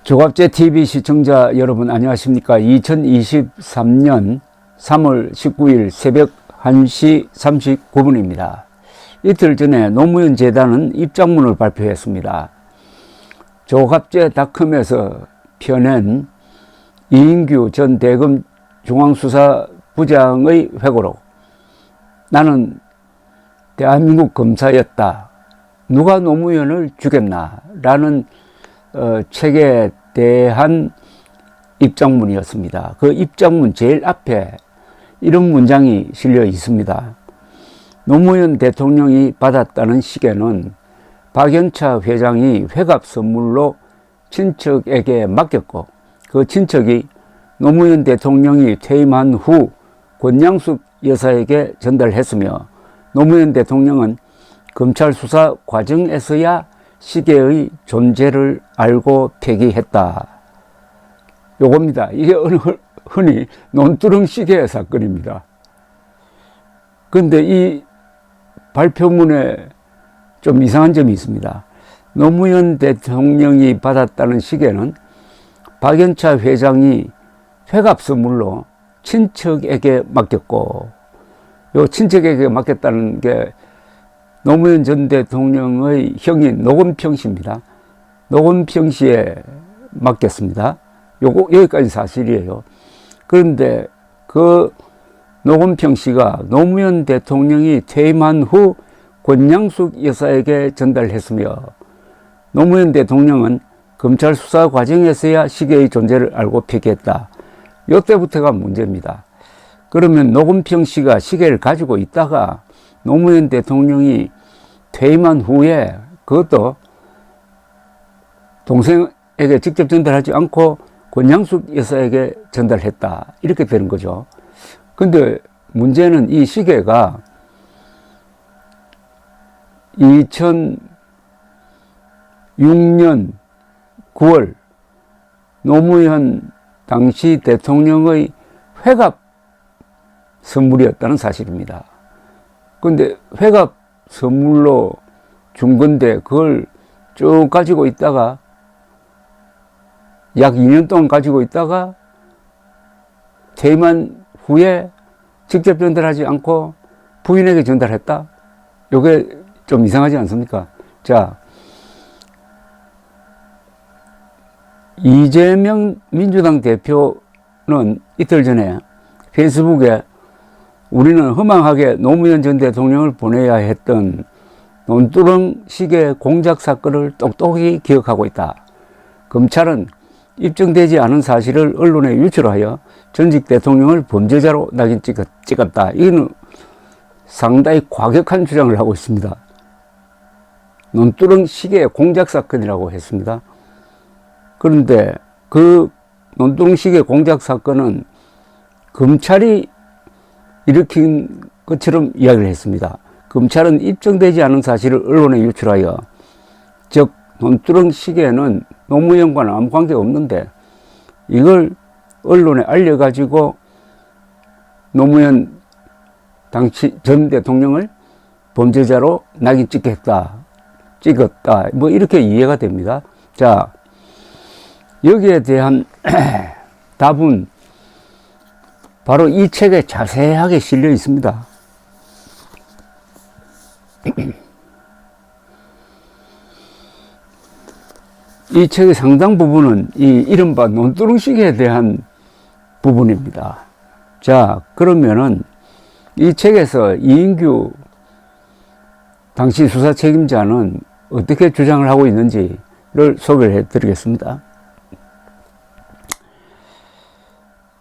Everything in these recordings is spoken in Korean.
조갑제 TV 시청자 여러분 안녕하십니까? 2023년 3월 19일 새벽 1시 39분입니다. 이틀 전에 노무현 재단은 입장문을 발표했습니다. 조갑제닷컴에서 펴낸 이인규 전 대검 중앙수사부장의 회고록, 나는 대한민국 검사였다, 누가 노무현을 죽였나 라는 책에 대한 입장문이었습니다. 그 입장문 제일 앞에 이런 문장이 실려 있습니다. 노무현 대통령이 받았다는 시계는 박연차 회장이 회갑 선물로 친척에게 맡겼고, 그 친척이 노무현 대통령이 퇴임한 후 권양숙 여사에게 전달했으며, 노무현 대통령은 검찰 수사 과정에서야 시계의 존재를 알고 폐기했다. 요겁니다. 이게 흔히 논두렁 시계 사건입니다. 그런데 이 발표문에 좀 이상한 점이 있습니다. 노무현 대통령이 받았다는 시계는 박연차 회장이 회갑 선물로 친척에게 맡겼고, 요 친척에게 맡겼다는 게 노무현 전 대통령의 형인 노건평 씨입니다. 노건평 씨에 맡겼습니다. 여기까지 사실이에요. 그런데 그 노건평 씨가 노무현 대통령이 퇴임한 후 권양숙 여사에게 전달했으며, 노무현 대통령은 검찰 수사 과정에서야 시계의 존재를 알고 폐기했다. 이때부터가 문제입니다. 그러면 노건평 씨가 시계를 가지고 있다가 노무현 대통령이 퇴임한 후에 그것도 동생에게 직접 전달하지 않고 권양숙 여사에게 전달했다, 이렇게 되는 거죠. 근데 문제는 이 시계가 2006년 9월 노무현 당시 대통령의 회갑 선물이었다는 사실입니다. 근데 회갑 선물로 준 건데 그걸 쭉 가지고 있다가 약 2년 동안 가지고 있다가 퇴임한 후에 직접 전달하지 않고 부인에게 전달했다? 요게 좀 이상하지 않습니까? 자, 이재명 민주당 대표는 이틀 전에 페이스북에 우리는 허망하게 노무현 전 대통령을 보내야 했던 논두렁 시계 공작 사건을 똑똑히 기억하고 있다. 검찰은 입증되지 않은 사실을 언론에 유출하여 전직 대통령을 범죄자로 낙인 찍었다. 이거는 상당히 과격한 주장을 하고 있습니다. 논두렁 시계 공작 사건이라고 했습니다. 그런데 그 논두렁 시계 공작 사건은 검찰이 일으킨 것처럼 이야기를 했습니다. 검찰은 입증되지 않은 사실을 언론에 유출하여, 즉 논두렁 시계는 노무현과는 아무 관계가 없는데 이걸 언론에 알려가지고 노무현 당시 전 대통령을 범죄자로 낙인 찍었다, 뭐 이렇게 이해가 됩니다. 자, 여기에 대한 답은 바로 이 책에 자세하게 실려 있습니다. 이 책의 상당 부분은 이 이른바 논두렁 시계에 대한 부분입니다. 자, 그러면은 이 책에서 이인규 당시 수사 책임자는 어떻게 주장을 하고 있는지를 소개를 해 드리겠습니다.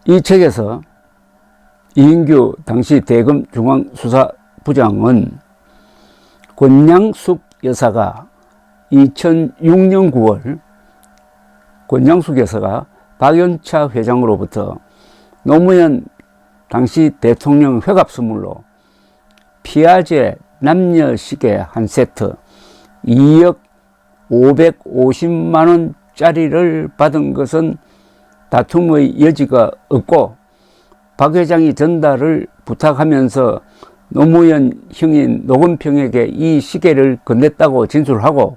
이 책에서 이인규 당시 대검 중앙수사부장은 권양숙 여사가 2006년 9월 권양숙 여사가 박연차 회장으로부터 노무현 당시 대통령 회갑 선물로 피아제 남녀 시계 한 세트 2억 550만 원짜리를 받은 것은 다툼의 여지가 없고, 박 회장이 전달을 부탁하면서 노무현 형인 노건평에게 이 시계를 건넸다고 진술하고,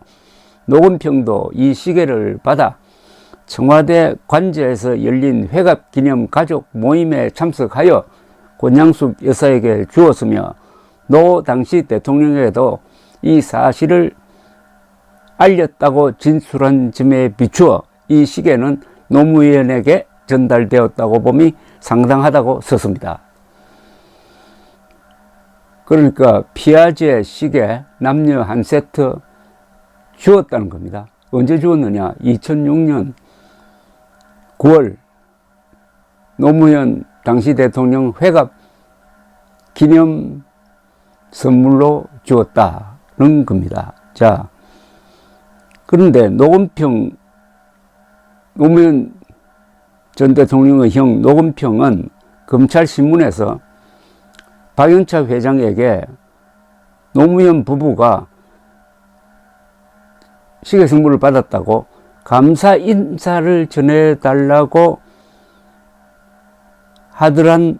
노건평도 이 시계를 받아 청와대 관저에서 열린 회갑 기념 가족 모임에 참석하여 권양숙 여사에게 주었으며 노 당시 대통령에게도 이 사실을 알렸다고 진술한 점에 비추어 이 시계는 노무현에게 전달되었다고 봄이 상당하다고 썼습니다. 그러니까 피아제 시계 남녀 한 세트 주었다는 겁니다. 언제 주었느냐? 2006년 9월 노무현 당시 대통령 회갑 기념 선물로 주었다는 겁니다. 자, 그런데 노건평, 노무현 전 대통령의 형 노건평은 검찰신문에서 박영차 회장에게 노무현 부부가 시계 선물을 받았다고 감사 인사를 전해달라고 하더란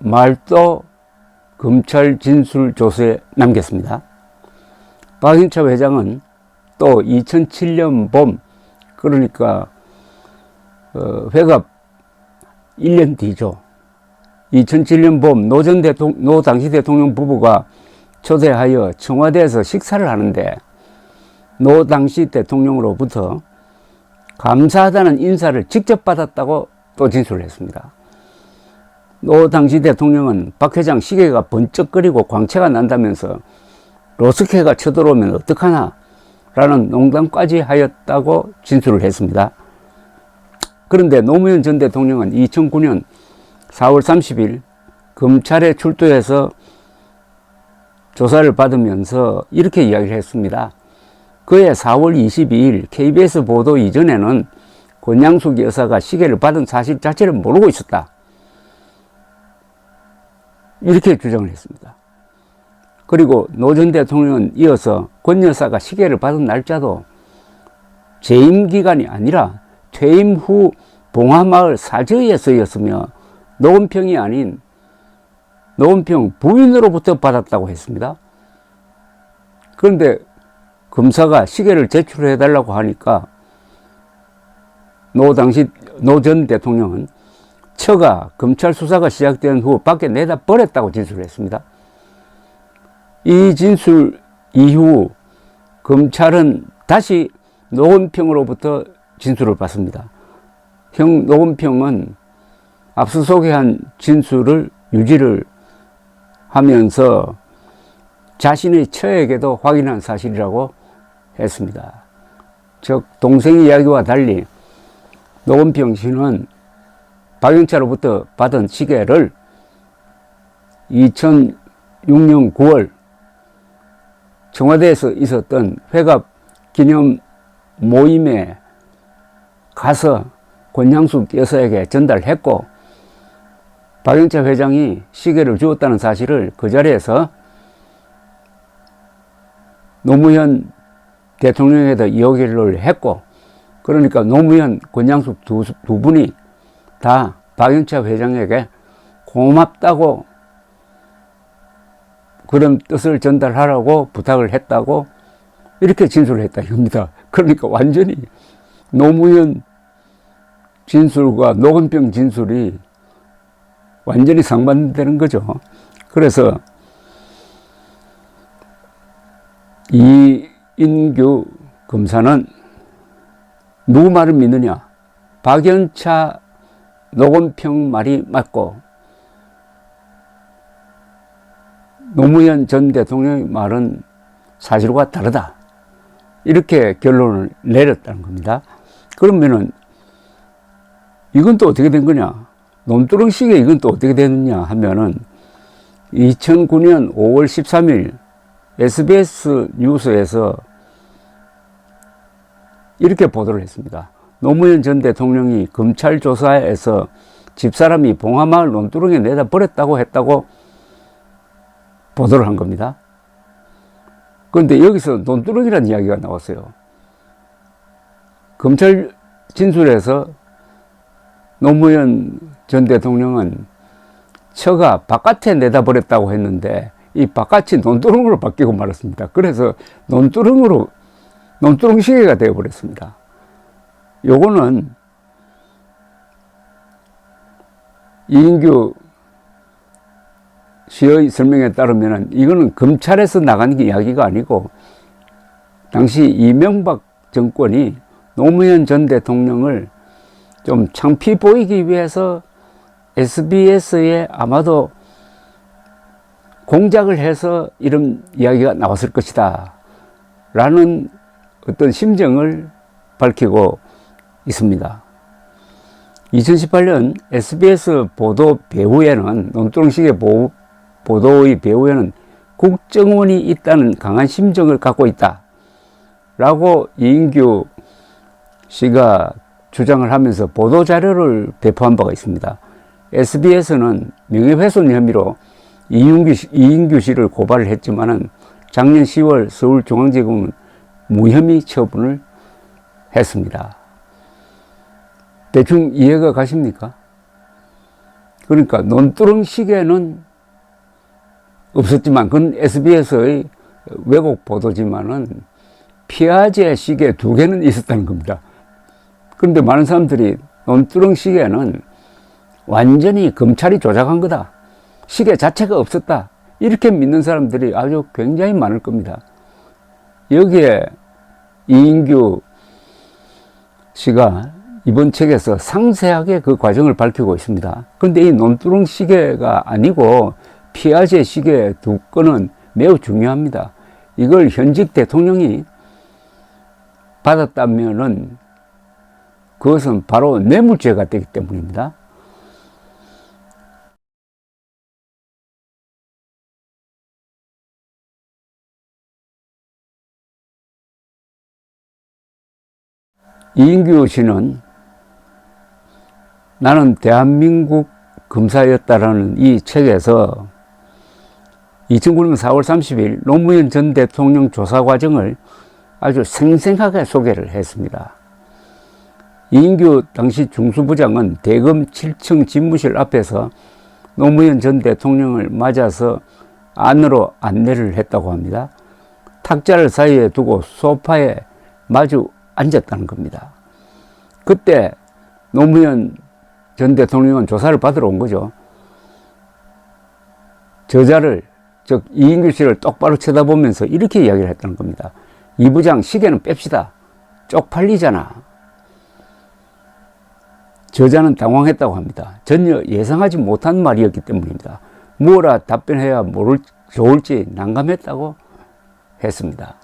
말도 검찰 진술조서에 남겼습니다. 박영차 회장은 또 2007년 봄, 그러니까 회갑 1년 뒤죠. 2007년 봄 노 당시 대통령 부부가 초대하여 청와대에서 식사를 하는데 노 당시 대통령으로부터 감사하다는 인사를 직접 받았다고 또 진술을 했습니다. 노 당시 대통령은 박 회장 시계가 번쩍거리고 광채가 난다면서 로스케가 쳐들어오면 어떡하나 라는 농담까지 하였다고 진술을 했습니다. 그런데 노무현 전 대통령은 2009년 4월 30일 검찰에 출두해서 조사를 받으면서 이렇게 이야기를 했습니다. 그해 4월 22일 KBS 보도 이전에는 권양숙 여사가 시계를 받은 사실 자체를 모르고 있었다. 이렇게 주장을 했습니다. 그리고 노 전 대통령은 이어서 권 여사가 시계를 받은 날짜도 재임 기간이 아니라 퇴임 후 봉하마을 사저에 쓰였으며 노건평이 아닌 노건평 부인으로부터 받았다고 했습니다. 그런데 검사가 시계를 제출해달라고 하니까 노 전 대통령은 처가 검찰 수사가 시작된 후 밖에 내다 버렸다고 진술을 했습니다. 이 진술 이후 검찰은 다시 노건평으로부터 진술을 받습니다. 형 노건평은 앞서 소개한 진술을 유지를 하면서 자신의 처에게도 확인한 사실이라고 했습니다. 즉 동생 이야기와 달리 노건평 씨는 박영차로부터 받은 시계를 2006년 9월 청와대에서 있었던 회갑 기념 모임에 가서 권양숙 여사에게 전달했고 박영차 회장이 시계를 주었다는 사실을 그 자리에서 노무현 대통령에도 이야기를 했고, 그러니까 노무현, 권양숙 두 분이 다 박영차 회장에게 고맙다고 그런 뜻을 전달하라고 부탁을 했다고 이렇게 진술을 했다 이겁니다. 그러니까 완전히 노무현 진술과 노건평 진술이 완전히 상반되는 거죠. 그래서 이인규 검사는 누구 말을 믿느냐? 박영차, 노건평 말이 맞고 노무현 전 대통령의 말은 사실과 다르다. 이렇게 결론을 내렸다는 겁니다. 그러면은 이건 또 어떻게 된 거냐? 논두렁 시계 이건 또 어떻게 됐느냐 하면은 2009년 5월 13일 SBS 뉴스에서 이렇게 보도를 했습니다. 노무현 전 대통령이 검찰 조사에서 집사람이 봉하마을 논두렁에 내다 버렸다고 했다고 보도를 한 겁니다. 그런데 여기서 논두렁이라는 이야기가 나왔어요. 검찰 진술에서 노무현 전 대통령은 처가 바깥에 내다 버렸다고 했는데 이 바깥이 논두렁으로 바뀌고 말았습니다. 그래서 논두렁 시계가 되어버렸습니다. 요거는 이인규 씨의 설명에 따르면 이거는 검찰에서 나간 게 이야기가 아니고 당시 이명박 정권이 노무현 전 대통령을 좀 창피 보이기 위해서 SBS에 아마도 공작을 해서 이런 이야기가 나왔을 것이다 라는 어떤 심정을 밝히고 있습니다. 2018년 SBS 보도 배후에는 논두렁식의 보도의 배후에는 국정원이 있다는 강한 심정을 갖고 있다 라고 이인규 씨가 주장을 하면서 보도자료를 배포한 바가 있습니다. SBS는 명예훼손 혐의로 이인규 씨를 고발을 했지만은 작년 10월 서울중앙지검은 무혐의 처분을 했습니다. 대충 이해가 가십니까? 그러니까 논두렁식에는 없었지만 그건 SBS의 왜곡 보도지만은 피아제 시계 2개는 있었다는 겁니다. 그런데 많은 사람들이 논두렁식에는 완전히 검찰이 조작한 거다. 시계 자체가 없었다. 이렇게 믿는 사람들이 아주 굉장히 많을 겁니다. 여기에 이인규 씨가 이번 책에서 상세하게 그 과정을 밝히고 있습니다. 그런데 이 논두렁 시계가 아니고 피아제 시계 2건은 매우 중요합니다. 이걸 현직 대통령이 받았다면은 그것은 바로 뇌물죄가 되기 때문입니다. 이인규 씨는 나는 대한민국 검사였다라는 이 책에서 2009년 4월 30일 노무현 전 대통령 조사 과정을 아주 생생하게 소개를 했습니다. 이인규 당시 중수부장은 대검 7층 집무실 앞에서 노무현 전 대통령을 맞아서 안으로 안내를 했다고 합니다. 탁자를 사이에 두고 소파에 마주 앉았다는 겁니다. 그때 노무현 전 대통령은 조사를 받으러 온 거죠. 저자를, 즉 이인규 씨를 똑바로 쳐다보면서 이렇게 이야기를 했다는 겁니다. 이 부장 시계는 뺍시다. 쪽팔리잖아. 저자는 당황했다고 합니다. 전혀 예상하지 못한 말이었기 때문입니다. 뭐라 답변해야 좋을지 난감했다고 했습니다.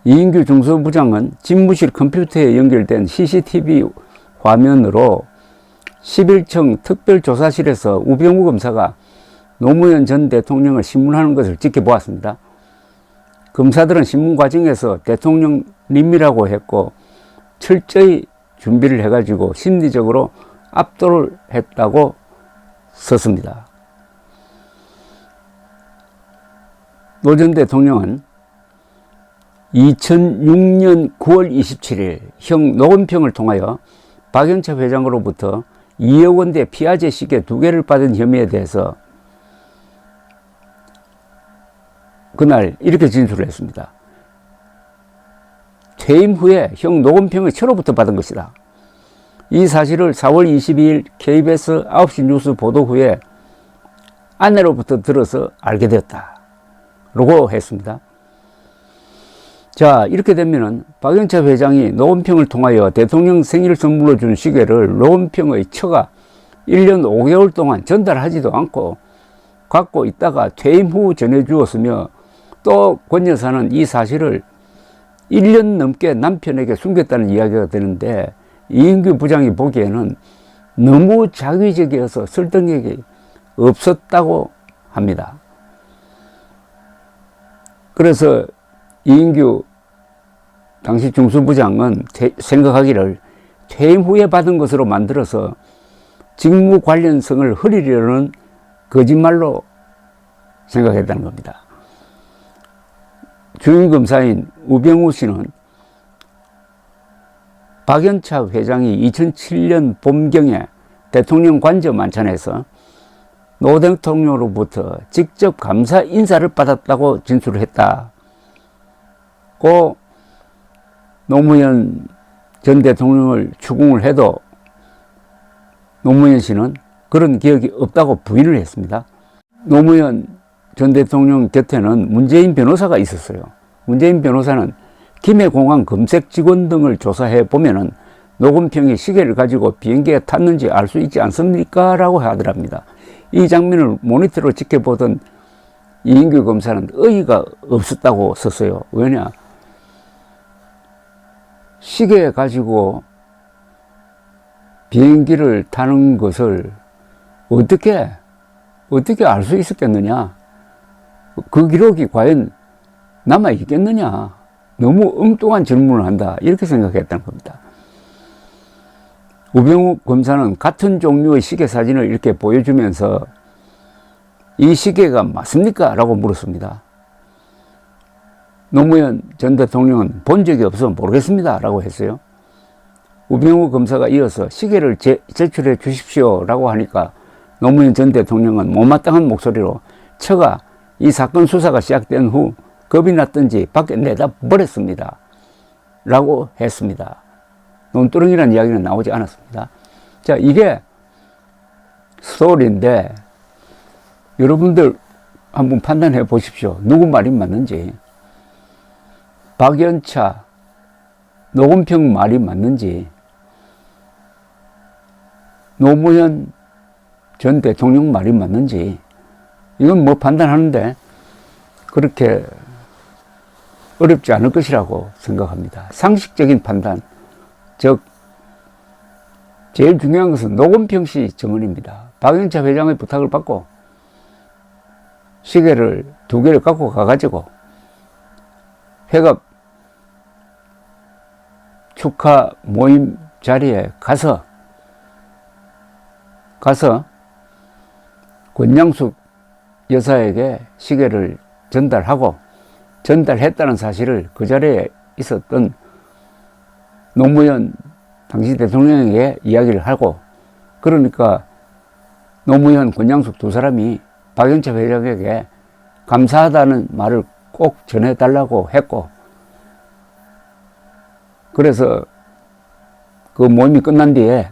이인규 중수부장은 집무실 컴퓨터에 연결된 CCTV 화면으로 11층 특별조사실에서 우병우 검사가 노무현 전 대통령을 신문하는 것을 지켜보았습니다. 검사들은 신문 과정에서 대통령님이라고 했고 철저히 준비를 해가지고 심리적으로 압도를 했다고 썼습니다. 노 전 대통령은 2006년 9월 27일 형 노건평을 통하여 박영차 회장으로부터 2억 원대 피아제 시계 2개를 받은 혐의에 대해서 그날 이렇게 진술을 했습니다. 퇴임 후에 형 노건평의 처로부터 받은 것이다. 이 사실을 4월 22일 KBS 9시 뉴스 보도 후에 아내로부터 들어서 알게 되었다. 라고 했습니다. 자, 이렇게 되면은 박영차 회장이 노건평을 통하여 대통령 생일 선물로 준 시계를 노건평의 처가 1년 5개월 동안 전달하지도 않고 갖고 있다가 퇴임 후 전해주었으며 또 권 여사는 이 사실을 1년 넘게 남편에게 숨겼다는 이야기가 되는데 이인규 부장이 보기에는 너무 자기적이어서 설득력이 없었다고 합니다. 그래서 이인규 당시 중수부장은 생각하기를 퇴임 후에 받은 것으로 만들어서 직무 관련성을 흐리려는 거짓말로 생각했다는 겁니다. 주임검사인 우병우 씨는 박연차 회장이 2007년 봄경에 대통령 관저 만찬에서 노 대통령으로부터 직접 감사 인사를 받았다고 진술을 했다고 노무현 전 대통령을 추궁을 해도 노무현 씨는 그런 기억이 없다고 부인을 했습니다. 노무현 전 대통령 곁에는 문재인 변호사가 있었어요. 문재인 변호사는 김해공항 검색 직원 등을 조사해 보면은 노건평이 시계를 가지고 비행기에 탔는지 알 수 있지 않습니까? 라고 하더랍니다. 이 장면을 모니터로 지켜보던 이인규 검사는 의의가 없었다고 썼어요. 왜냐? 시계 가지고 비행기를 타는 것을 어떻게 알 수 있었겠느냐? 그 기록이 과연 남아 있겠느냐? 너무 엉뚱한 질문을 한다. 이렇게 생각했다는 겁니다. 우병우 검사는 같은 종류의 시계 사진을 이렇게 보여주면서 이 시계가 맞습니까? 라고 물었습니다. 노무현 전 대통령은 본 적이 없어서 모르겠습니다. 라고 했어요. 우병우 검사가 이어서 시계를 제출해 주십시오. 라고 하니까 노무현 전 대통령은 못마땅한 목소리로 처가 이 사건 수사가 시작된 후 겁이 났던지 밖에 내다 버렸습니다. 라고 했습니다. 논두렁이라는 이야기는 나오지 않았습니다. 자, 이게 스토리인데 여러분들 한번 판단해 보십시오. 누구 말이 맞는지. 박연차, 노건평 말이 맞는지, 노무현 전 대통령 말이 맞는지, 이건 뭐 판단하는데 그렇게 어렵지 않을 것이라고 생각합니다. 상식적인 판단, 즉 제일 중요한 것은 노건평 씨 증언입니다. 박연차 회장의 부탁을 받고 시계를 2개를 갖고 가가지고 회갑 축하 모임 자리에 가서 권양숙 여사에게 시계를 전달했다는 사실을 그 자리에 있었던 노무현 당시 대통령에게 이야기를 하고, 그러니까 노무현, 권양숙 두 사람이 박연차 회장에게 감사하다는 말을 꼭 전해달라고 했고, 그래서 그 모임이 끝난 뒤에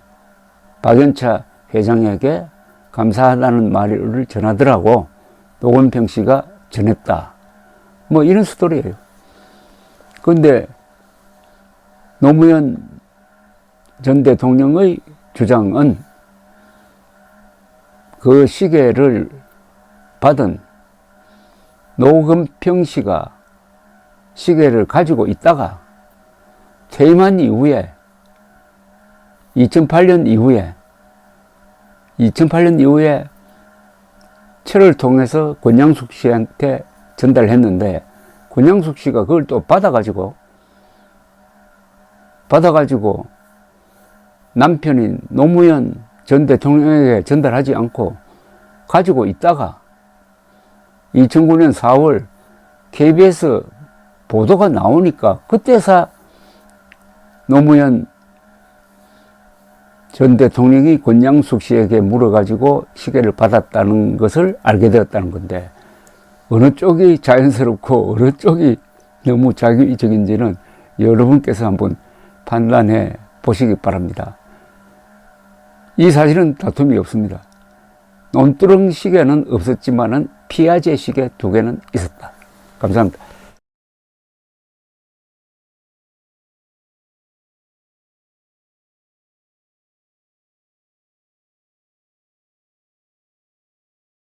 박연차 회장에게 감사하다는 말을 전하더라고 노건평 씨가 전했다. 뭐 이런 스토리예요. 그런데 노무현 전 대통령의 주장은 그 시계를 받은 노건평 씨가 시계를 가지고 있다가 퇴임한 이후에 2008년 이후에 철을 통해서 권양숙 씨한테 전달했는데 권양숙 씨가 그걸 또 받아가지고 남편인 노무현 전 대통령에게 전달하지 않고 가지고 있다가 2009년 4월 KBS 보도가 나오니까 그때서 노무현 전 대통령이 권양숙 씨에게 물어가지고 시계를 받았다는 것을 알게 되었다는 건데, 어느 쪽이 자연스럽고 어느 쪽이 너무 자기적인지는 여러분께서 한번 판단해 보시기 바랍니다. 이 사실은 다툼이 없습니다. 논두렁 시계는 없었지만은 피아제 시계 2개는 있었다. 감사합니다.